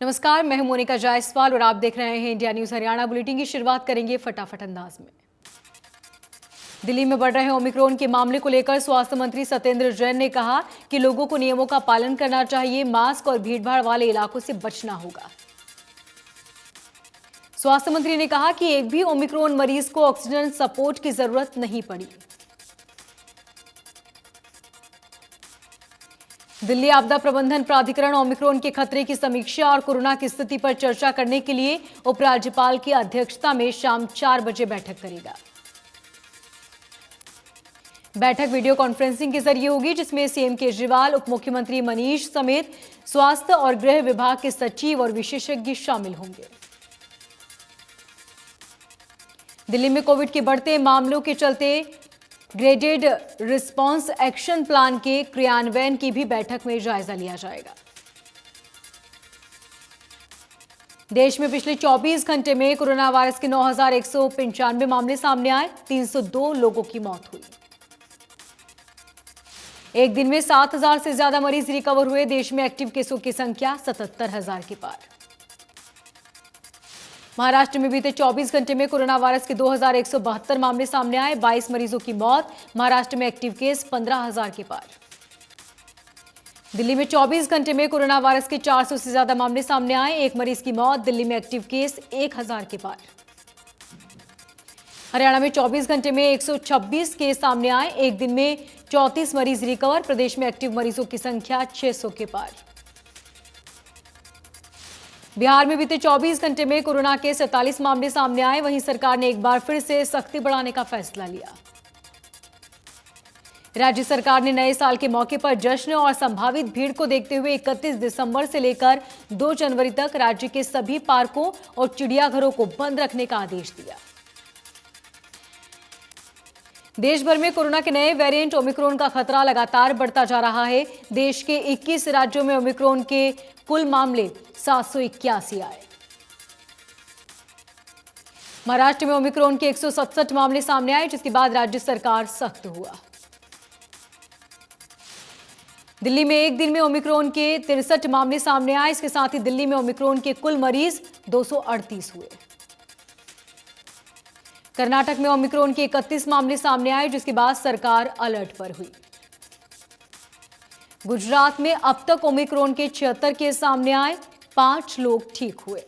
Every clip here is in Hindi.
नमस्कार, मैं हूं मोनिका जायसवाल और आप देख रहे हैं इंडिया न्यूज हरियाणा। बुलेटिन की शुरुआत करेंगे फटाफट अंदाज में। दिल्ली में बढ़ रहे ओमिक्रॉन के मामले को लेकर स्वास्थ्य मंत्री सत्येंद्र जैन ने कहा कि लोगों को नियमों का पालन करना चाहिए, मास्क और भीड़भाड़ वाले इलाकों से बचना होगा। स्वास्थ्य मंत्री ने कहा कि एक भी ओमिक्रॉन मरीज को ऑक्सीजन सपोर्ट की जरूरत नहीं पड़ी। दिल्ली आपदा प्रबंधन प्राधिकरण ओमिक्रॉन के खतरे की समीक्षा और कोरोना की स्थिति पर चर्चा करने के लिए उपराज्यपाल की अध्यक्षता में शाम 4 बजे बैठक करेगा। बैठक वीडियो कॉन्फ्रेंसिंग के जरिए होगी, जिसमें सीएम केजरीवाल, उप मुख्यमंत्री मनीष समेत स्वास्थ्य और गृह विभाग के सचिव और विशेषज्ञ शामिल होंगे। दिल्ली में कोविड के बढ़ते मामलों के चलते ग्रेडेड रिस्पांस एक्शन प्लान के क्रियान्वयन की भी बैठक में जायजा लिया जाएगा। देश में पिछले 24 घंटे में कोरोना वायरस के 9,195 मामले सामने आए, 302 लोगों की मौत हुई। एक दिन में 7,000 से ज्यादा मरीज रिकवर हुए। देश में एक्टिव केसों की संख्या 77,000 के पार। महाराष्ट्र में बीते 24 घंटे में कोरोना वायरस के 2,172 मामले सामने आए, 22 मरीजों की मौत। महाराष्ट्र में एक्टिव केस 15,000 के पार। दिल्ली में 24 घंटे में कोरोना वायरस के 400 से ज्यादा मामले सामने आए, 1 मरीज की मौत। दिल्ली में एक्टिव केस 1,000 के पार। हरियाणा में 24 घंटे में 126 केस सामने आए, एक दिन में 34 मरीज रिकवर। प्रदेश में एक्टिव मरीजों की संख्या 600 के पार। बिहार में बीते 24 घंटे में कोरोना के 47 मामले सामने आए। वहीं सरकार ने एक बार फिर से सख्ती बढ़ाने का फैसला लिया। राज्य सरकार ने नए साल के मौके पर जश्न और संभावित भीड़ को देखते हुए 31 दिसंबर से लेकर 2 जनवरी तक राज्य के सभी पार्कों और चिड़ियाघरों को बंद रखने का आदेश दिया। देश भर में कोरोना के नए वेरिएंट ओमिक्रॉन का खतरा लगातार बढ़ता जा रहा है। देश के 21 राज्यों में ओमिक्रॉन के कुल मामले 781 आए। महाराष्ट्र में ओमिक्रॉन के 167 मामले सामने आए, जिसके बाद राज्य सरकार सख्त हुआ। दिल्ली में एक दिन में ओमिक्रॉन के 63 मामले सामने आए। इसके साथ ही दिल्ली में ओमिक्रॉन के कुल मरीज 238 हुए। कर्नाटक में ओमिक्रॉन के 31 मामले सामने आए, जिसके बाद सरकार अलर्ट पर हुई। गुजरात में अब तक ओमिक्रॉन के 76 केस सामने आए, 5 लोग ठीक हुए।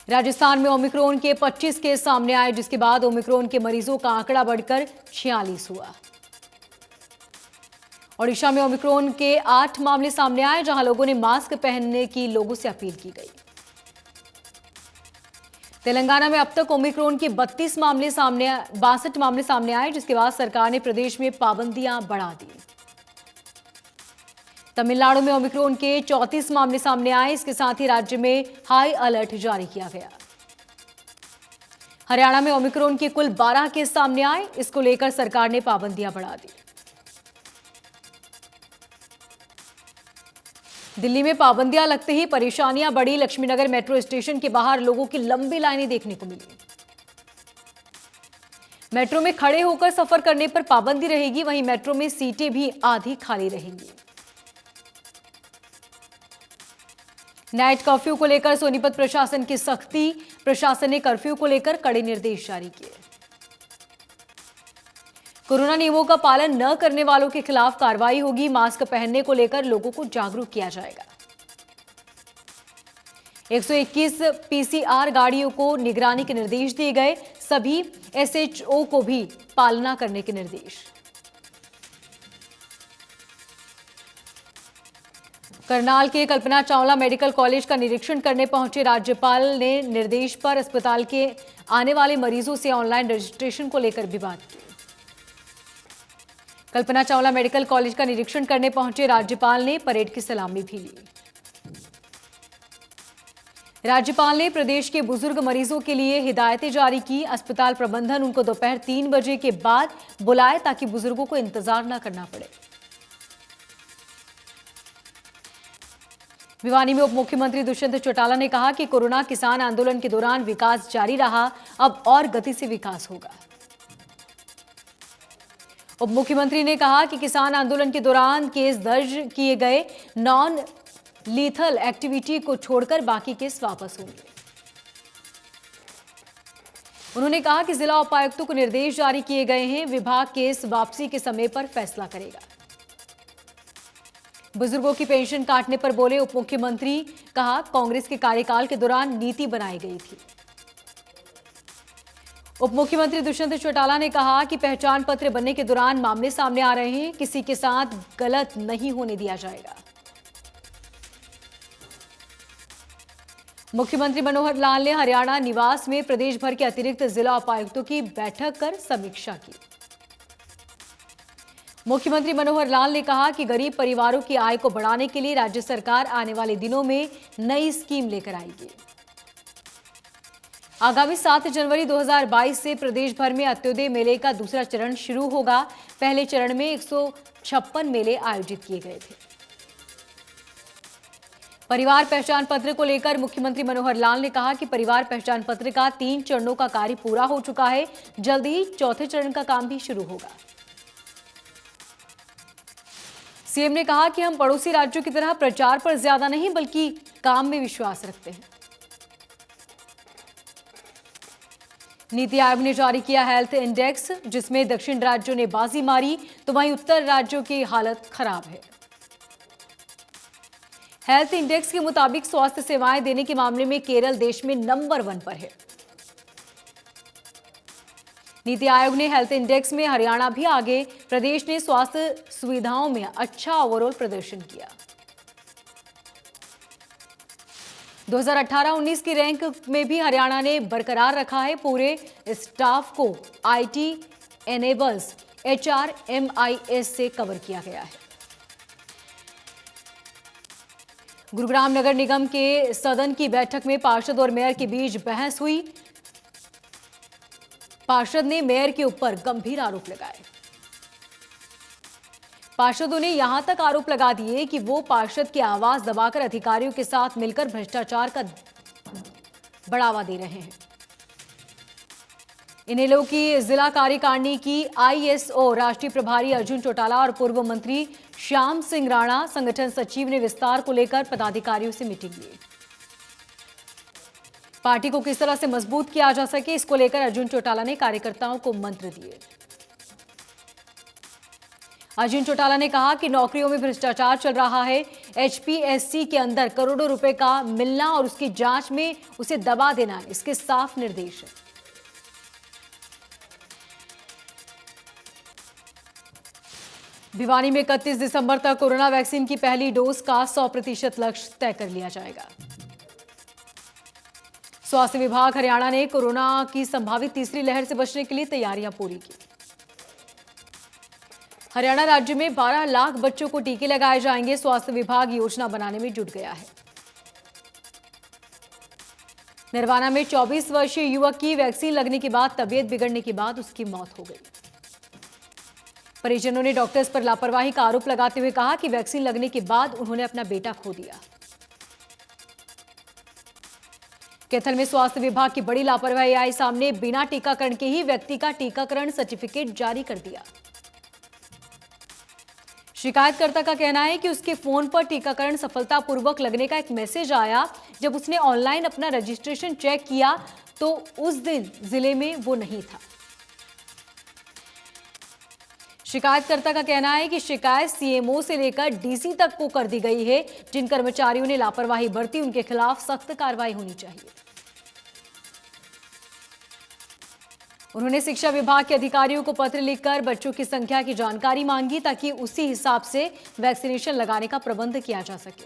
राजस्थान में ओमिक्रॉन के 25 केस सामने आए, जिसके बाद ओमिक्रॉन के मरीजों का आंकड़ा बढ़कर 46 हुआ। ओडिशा में ओमिक्रॉन के 8 मामले सामने आए, जहां लोगों ने मास्क पहनने की लोगों से अपील की गई। तेलंगाना में अब तक ओमिक्रॉन के 62 मामले सामने आए, जिसके बाद सरकार ने प्रदेश में पाबंदियां बढ़ा दी। तमिलनाडु में ओमिक्रॉन के 34 मामले सामने आए। इसके साथ ही राज्य में हाई अलर्ट जारी किया गया। हरियाणा में ओमिक्रॉन के कुल 12 केस सामने आए। इसको लेकर सरकार ने पाबंदियां बढ़ा दी। दिल्ली में पाबंदियां लगते ही परेशानियां बढ़ी। लक्ष्मीनगर मेट्रो स्टेशन के बाहर लोगों की लंबी लाइनें देखने को मिली। मेट्रो में खड़े होकर सफर करने पर पाबंदी रहेगी, वहीं मेट्रो में सीटें भी आधी खाली रहेंगी। नाइट कर्फ्यू को लेकर सोनीपत प्रशासन की सख्ती। प्रशासन ने कर्फ्यू को लेकर कड़े निर्देश जारी किए। कोरोना नियमों का पालन न करने वालों के खिलाफ कार्रवाई होगी। मास्क पहनने को लेकर लोगों को जागरूक किया जाएगा। 121 पीसीआर गाड़ियों को निगरानी के निर्देश दिए गए। सभी एसएचओ को भी पालना करने के निर्देश। करनाल के कल्पना चावला मेडिकल कॉलेज का निरीक्षण करने पहुंचे राज्यपाल ने निर्देश पर अस्पताल के आने वाले मरीजों से ऑनलाइन रजिस्ट्रेशन को लेकर भी बात की। कल्पना चावला मेडिकल कॉलेज का निरीक्षण करने पहुंचे राज्यपाल ने परेड की सलामी भी ली। राज्यपाल ने प्रदेश के बुजुर्ग मरीजों के लिए हिदायतें जारी की। अस्पताल प्रबंधन उनको दोपहर 3 बजे के बाद बुलाए, ताकि बुजुर्गों को इंतजार न करना पड़े। भिवानी में उप मुख्यमंत्री दुष्यंत चौटाला ने कहा कि कोरोना किसान आंदोलन के दौरान विकास जारी रहा, अब और गति से विकास होगा। उप मुख्यमंत्री ने कहा कि किसान आंदोलन के दौरान केस दर्ज किए गए नॉन लीथल एक्टिविटी को छोड़कर बाकी केस वापस होंगे। उन्होंने कहा कि जिला उपायुक्तों को निर्देश जारी किए गए हैं, विभाग केस वापसी के समय पर फैसला करेगा। बुजुर्गों की पेंशन काटने पर बोले उप मुख्यमंत्री, कहा कांग्रेस के कार्यकाल के दौरान नीति बनाई गई थी। उप मुख्यमंत्री दुष्यंत चौटाला ने कहा कि पहचान पत्र बनने के दौरान मामले सामने आ रहे हैं, किसी के साथ गलत नहीं होने दिया जाएगा। मुख्यमंत्री मनोहर लाल ने हरियाणा निवास में प्रदेश भर के अतिरिक्त जिला उपायुक्तों की बैठक कर समीक्षा की। मुख्यमंत्री मनोहर लाल ने कहा कि गरीब परिवारों की आय को बढ़ाने के लिए राज्य सरकार आने वाले दिनों में नई स्कीम लेकर आएगी। आगामी 7 जनवरी 2022 से प्रदेश भर में अंत्योदय मेले का दूसरा चरण शुरू होगा। पहले चरण में 156 मेले आयोजित किए गए थे। परिवार पहचान पत्र को लेकर मुख्यमंत्री मनोहर लाल ने कहा कि परिवार पहचान पत्र का 3 चरणों का कार्य पूरा हो चुका है, जल्द ही चौथे चरण का काम भी शुरू होगा। सीएम ने कहा कि हम पड़ोसी राज्यों की तरह प्रचार पर ज्यादा नहीं बल्कि काम में विश्वास रखते हैं। नीति आयोग ने जारी किया हेल्थ इंडेक्स, जिसमें दक्षिण राज्यों ने बाजी मारी तो वहीं उत्तर राज्यों की हालत खराब है। हेल्थ इंडेक्स के मुताबिक स्वास्थ्य सेवाएं देने के मामले में केरल देश में नंबर 1 पर है। नीति आयोग ने हेल्थ इंडेक्स में हरियाणा भी आगे, प्रदेश ने स्वास्थ्य सुविधाओं में अच्छा ओवरऑल प्रदर्शन किया। 2018-19 की रैंक में भी हरियाणा ने बरकरार रखा है। पूरे स्टाफ को आईटी एनेबल्स HRMIS से कवर किया गया है। गुरुग्राम नगर निगम के सदन की बैठक में पार्षद और मेयर के बीच बहस हुई। पार्षद ने मेयर के ऊपर गंभीर आरोप लगाए। पार्षदों ने यहां तक आरोप लगा दिए कि वो पार्षद की आवाज दबाकर अधिकारियों के साथ मिलकर भ्रष्टाचार का बढ़ावा दे रहे हैं। इनेलो की जिला कार्यकारिणी की ISO राष्ट्रीय प्रभारी अर्जुन चौटाला और पूर्व मंत्री श्याम सिंह राणा संगठन सचिव ने विस्तार को लेकर पदाधिकारियों से मीटिंग ली। पार्टी को किस तरह से मजबूत किया जा सके, इसको लेकर अर्जुन चौटाला ने कार्यकर्ताओं को मंत्र दिए। अर्जुन चौटाला ने कहा कि नौकरियों में भ्रष्टाचार चल रहा है। HPSC के अंदर करोड़ों रुपए का मिलना और उसकी जांच में उसे दबा देना, इसके साफ निर्देश है। भिवानी में 31 दिसंबर तक कोरोना वैक्सीन की पहली डोज का 100% लक्ष्य तय कर लिया जाएगा। स्वास्थ्य विभाग हरियाणा ने कोरोना की संभावित तीसरी लहर से बचने के लिए तैयारियां पूरी की। हरियाणा राज्य में 12 लाख बच्चों को टीके लगाए जाएंगे। स्वास्थ्य विभाग योजना बनाने में जुट गया है। नरवाना में 24 वर्षीय युवक की वैक्सीन लगने के बाद तबीयत बिगड़ने के बाद उसकी मौत हो गई। परिजनों ने डॉक्टर्स पर लापरवाही का आरोप लगाते हुए कहा कि वैक्सीन लगने के बाद उन्होंने अपना बेटा खो दिया। कैथल में स्वास्थ्य विभाग की बड़ी लापरवाही आई सामने। बिना टीकाकरण के ही व्यक्ति का टीकाकरण सर्टिफिकेट जारी कर दिया। शिकायतकर्ता का कहना है कि उसके फोन पर टीकाकरण सफलतापूर्वक लगने का एक मैसेज आया। जब उसने ऑनलाइन अपना रजिस्ट्रेशन चेक किया तो उस दिन जिले में वो नहीं था। शिकायतकर्ता का कहना है कि शिकायत CMO से लेकर DC तक को कर दी गई है। जिन कर्मचारियों ने लापरवाही बरती उनके खिलाफ सख्त कार्रवाई होनी चाहिए। उन्होंने शिक्षा विभाग के अधिकारियों को पत्र लिखकर बच्चों की संख्या की जानकारी मांगी ताकि उसी हिसाब से वैक्सीनेशन लगाने का प्रबंध किया जा सके।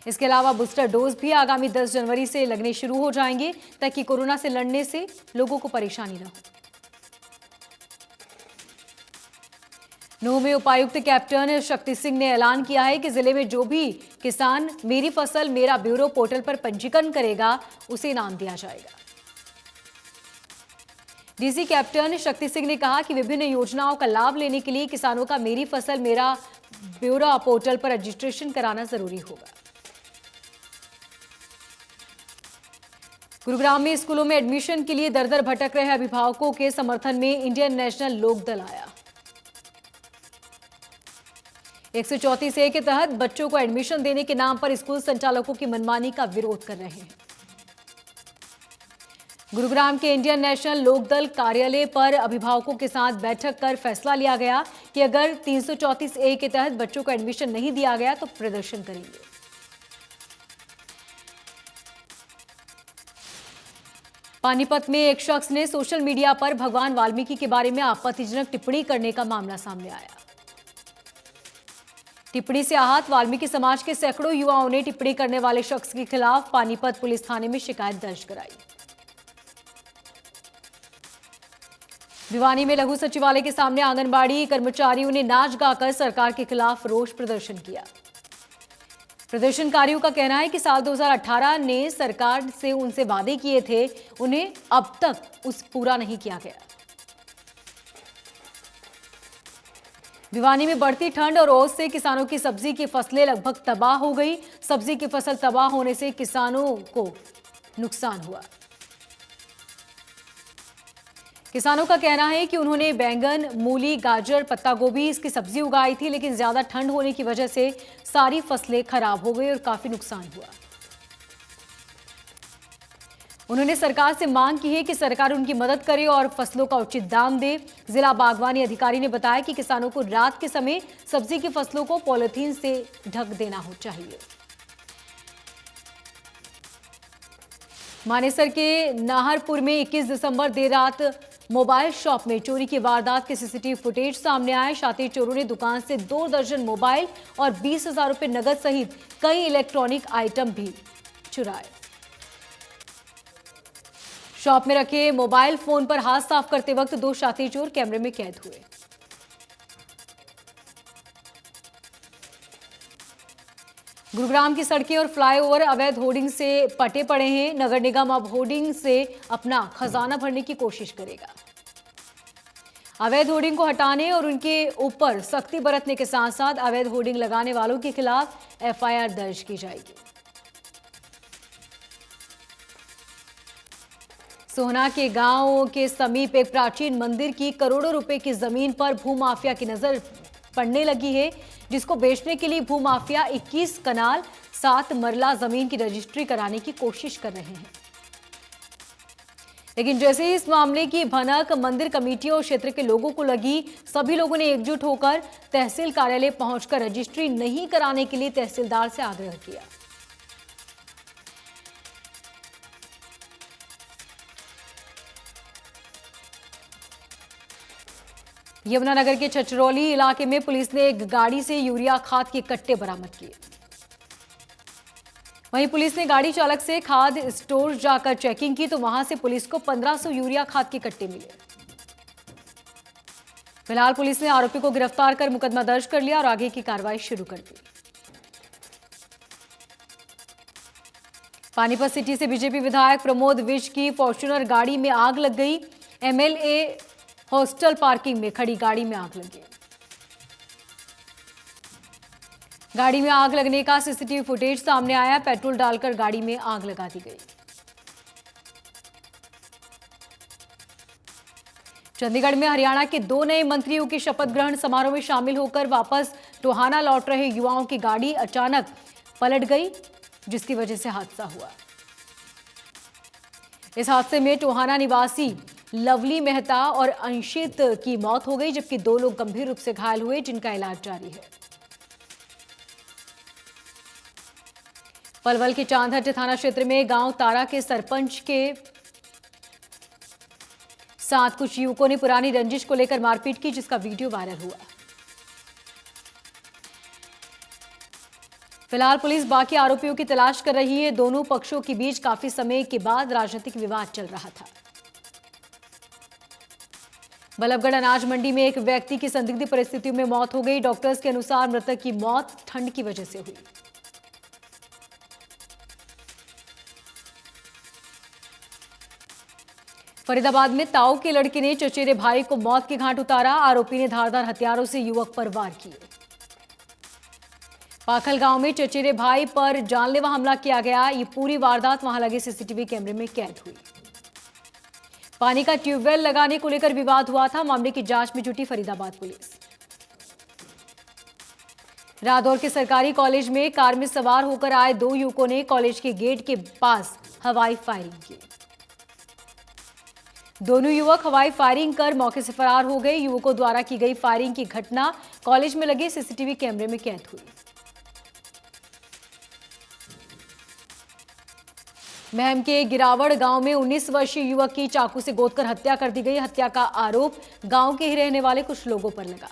इसके अलावा बूस्टर डोज भी आगामी 10 जनवरी से लगने शुरू हो जाएंगे ताकि कोरोना से लड़ने से लोगों को परेशानी न हो। नूंह में उपायुक्त कैप्टन शक्ति सिंह ने ऐलान किया है कि जिले में जो भी किसान मेरी फसल मेरा ब्यूरो पोर्टल पर पंजीकरण करेगा उसे इनाम दिया जाएगा। डीसी कैप्टन शक्ति सिंह ने कहा कि विभिन्न योजनाओं का लाभ लेने के लिए किसानों का मेरी फसल मेरा ब्यूरो पोर्टल पर रजिस्ट्रेशन कराना जरूरी होगा। गुरुग्राम में स्कूलों में एडमिशन के लिए दर-दर भटक रहे अभिभावकों के समर्थन में इंडियन नेशनल लोक दल आया। 134A के तहत बच्चों को एडमिशन देने के नाम पर स्कूल संचालकों की मनमानी का विरोध कर रहे हैं। गुरुग्राम के इंडियन नेशनल लोकदल कार्यालय पर अभिभावकों के साथ बैठक कर फैसला लिया गया कि अगर 334A के तहत बच्चों को एडमिशन नहीं दिया गया तो प्रदर्शन करेंगे। पानीपत में एक शख्स ने सोशल मीडिया पर भगवान वाल्मीकि के बारे में आपत्तिजनक टिप्पणी करने का मामला सामने आया। टिप्पणी से आहत वाल्मीकि समाज के सैकड़ों युवाओं ने टिप्पणी करने वाले शख्स के खिलाफ पानीपत पुलिस थाने में शिकायत दर्ज कराई। भिवानी में लघु सचिवालय के सामने आंगनबाड़ी कर्मचारियों ने नाच गाकर सरकार के खिलाफ रोष प्रदर्शन किया। प्रदर्शनकारियों का कहना है कि साल 2018 ने सरकार से उनसे वादे किए थे, उन्हें अब तक उस पूरा नहीं किया गया। भिवानी में बढ़ती ठंड और ओस से किसानों की सब्जी की फसलें लगभग तबाह हो गई। सब्जी की फसल तबाह होने से किसानों को नुकसान हुआ। किसानों का कहना है कि उन्होंने बैंगन, मूली, गाजर, पत्ता गोभी इसकी सब्जी उगाई थी, लेकिन ज्यादा ठंड होने की वजह से सारी फसलें खराब हो गई और काफी नुकसान हुआ। उन्होंने सरकार से मांग की है कि सरकार उनकी मदद करे और फसलों का उचित दाम दे। जिला बागवानी अधिकारी ने बताया कि किसानों को रात के समय सब्जी की फसलों को पॉलिथीन से ढक देना हो चाहिए। मानेसर के नाहरपुर में 21 दिसंबर देर रात मोबाइल शॉप में चोरी की वारदात के सीसीटीवी फुटेज सामने आए। शातिर चोरों ने दुकान से 2 दर्जन मोबाइल और 20,000 रुपए नगद सहित कई इलेक्ट्रॉनिक आइटम भी चुराए। शॉप में रखे मोबाइल फोन पर हाथ साफ करते वक्त 2 शातिर चोर कैमरे में कैद हुए। गुरुग्राम की सड़कें और फ्लाईओवर अवैध होर्डिंग से पटे पड़े हैं। नगर निगम अब होर्डिंग से अपना खजाना भरने की कोशिश करेगा। अवैध होर्डिंग को हटाने और उनके ऊपर सख्ती बरतने के साथ साथ अवैध होर्डिंग लगाने वालों के खिलाफ एफआईआर दर्ज की जाएगी। सोहना के गांव के समीप एक प्राचीन मंदिर की करोड़ों रुपए की जमीन पर भूमाफिया की नजर पड़ने लगी है, जिसको बेचने के लिए भूमाफिया 21 कनाल 7 मरला जमीन की रजिस्ट्री कराने की कोशिश कर रहे हैं। लेकिन जैसे ही इस मामले की भनक मंदिर कमेटियों और क्षेत्र के लोगों को लगी, सभी लोगों ने एकजुट होकर तहसील कार्यालय पहुंचकर रजिस्ट्री नहीं कराने के लिए तहसीलदार से आग्रह किया। यमुनानगर के छछरौली इलाके में पुलिस ने एक गाड़ी से यूरिया खाद के कट्टे बरामद किए। वहीं पुलिस ने गाड़ी चालक से खाद स्टोर जाकर चेकिंग की तो वहां से पुलिस को 1500 यूरिया खाद के कट्टे मिले। फिलहाल पुलिस ने आरोपी को गिरफ्तार कर मुकदमा दर्ज कर लिया और आगे की कार्रवाई शुरू कर दी। पानीपत सिटी से बीजेपी विधायक प्रमोद विज की फॉर्च्यूनर गाड़ी में आग लग गई। एमएलए हॉस्टल पार्किंग में खड़ी गाड़ी में आग लगी। गाड़ी में आग लगने का सीसीटीवी फुटेज सामने आया। पेट्रोल डालकर गाड़ी में आग लगा दी गई। चंडीगढ़ में हरियाणा के 2 नए मंत्रियों के शपथ ग्रहण समारोह में शामिल होकर वापस टोहाना लौट रहे युवाओं की गाड़ी अचानक पलट गई, जिसकी वजह से हादसा हुआ। इस हादसे में टोहाना निवासी लवली मेहता और अंशित की मौत हो गई, जबकि 2 लोग गंभीर रूप से घायल हुए, जिनका इलाज जारी है। पलवल के चांदहट्टी थाना क्षेत्र में गांव तारा के सरपंच के साथ कुछ युवकों ने पुरानी रंजिश को लेकर मारपीट की, जिसका वीडियो वायरल हुआ। फिलहाल पुलिस बाकी आरोपियों की तलाश कर रही है। दोनों पक्षों के बीच काफी समय के बाद राजनीतिक विवाद चल रहा था। बल्लभगढ़ अनाज मंडी में एक व्यक्ति की संदिग्ध परिस्थितियों में मौत हो गई। डॉक्टर्स के अनुसार मृतक की मौत ठंड की वजह से हुई। फरीदाबाद में ताऊ के लड़के ने चचेरे भाई को मौत के घाट उतारा। आरोपी ने धारदार हथियारों से युवक पर वार किए। पाखल गांव में चचेरे भाई पर जानलेवा हमला किया गया। ये पूरी वारदात वहां लगे सीसीटीवी कैमरे में कैद हुई। पानी का ट्यूबवेल लगाने को लेकर विवाद हुआ था। मामले की जांच में जुटी फरीदाबाद पुलिस। रादौर के सरकारी कॉलेज में कार में सवार होकर आए 2 युवकों ने कॉलेज के गेट के पास हवाई फायरिंग की। दोनों युवक हवाई फायरिंग कर मौके से फरार हो गए। युवकों द्वारा की गई फायरिंग की घटना कॉलेज में लगे सीसीटीवी कैमरे में कैद हुई। महम के गिरावड़ गांव में 19 वर्षीय युवक की चाकू से गोदकर हत्या कर दी गई। हत्या का आरोप गांव के ही रहने वाले कुछ लोगों पर लगा।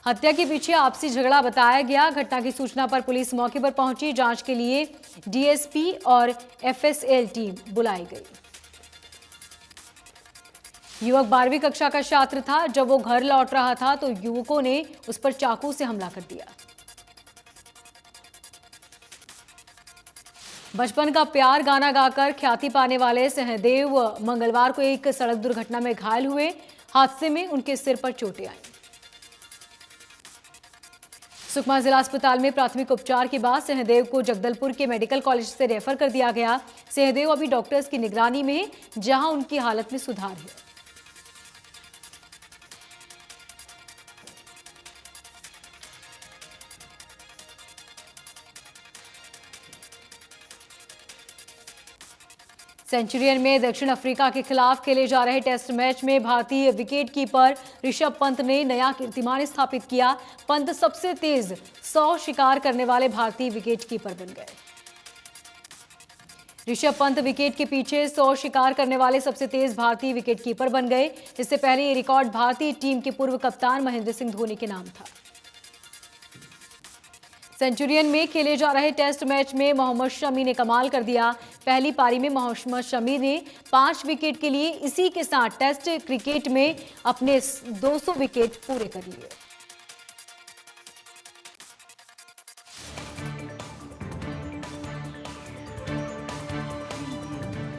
हत्या के पीछे आपसी झगड़ा बताया गया। घटना की सूचना पर पुलिस मौके पर पहुंची। जांच के लिए डीएसपी और एफएसएल टीम बुलाई गई। युवक 12वीं कक्षा का छात्र था। जब वो घर लौट रहा था तो युवकों ने उस पर चाकू से हमला कर दिया। बचपन का प्यार गाना गाकर ख्याति पाने वाले सहदेव मंगलवार को एक सड़क दुर्घटना में घायल हुए। हादसे में उनके सिर पर चोटें आईं। सुकमा जिला अस्पताल में प्राथमिक उपचार के बाद सहदेव को जगदलपुर के मेडिकल कॉलेज से रेफर कर दिया गया। सहदेव अभी डॉक्टर्स की निगरानी में, जहां उनकी हालत में सुधार है। सेंचुरियन में दक्षिण अफ्रीका के खिलाफ खेले जा रहे टेस्ट मैच में भारतीय विकेटकीपर ऋषभ पंत ने नया कीर्तिमान स्थापित किया। पंत सबसे तेज 100 शिकार करने वाले भारतीय विकेटकीपर बन गए। ऋषभ पंत विकेट के पीछे 100 शिकार करने वाले सबसे तेज भारतीय विकेटकीपर बन गए। इससे पहले ये रिकॉर्ड भारतीय टीम के पूर्व कप्तान महेंद्र सिंह धोनी के नाम था। सेंचुरियन में खेले जा रहे टेस्ट मैच में मोहम्मद शमी ने कमाल कर दिया। पहली पारी में मोहम्मद शमी ने 5 विकेट के लिए इसी के साथ टेस्ट क्रिकेट में अपने 200 विकेट पूरे कर लिए।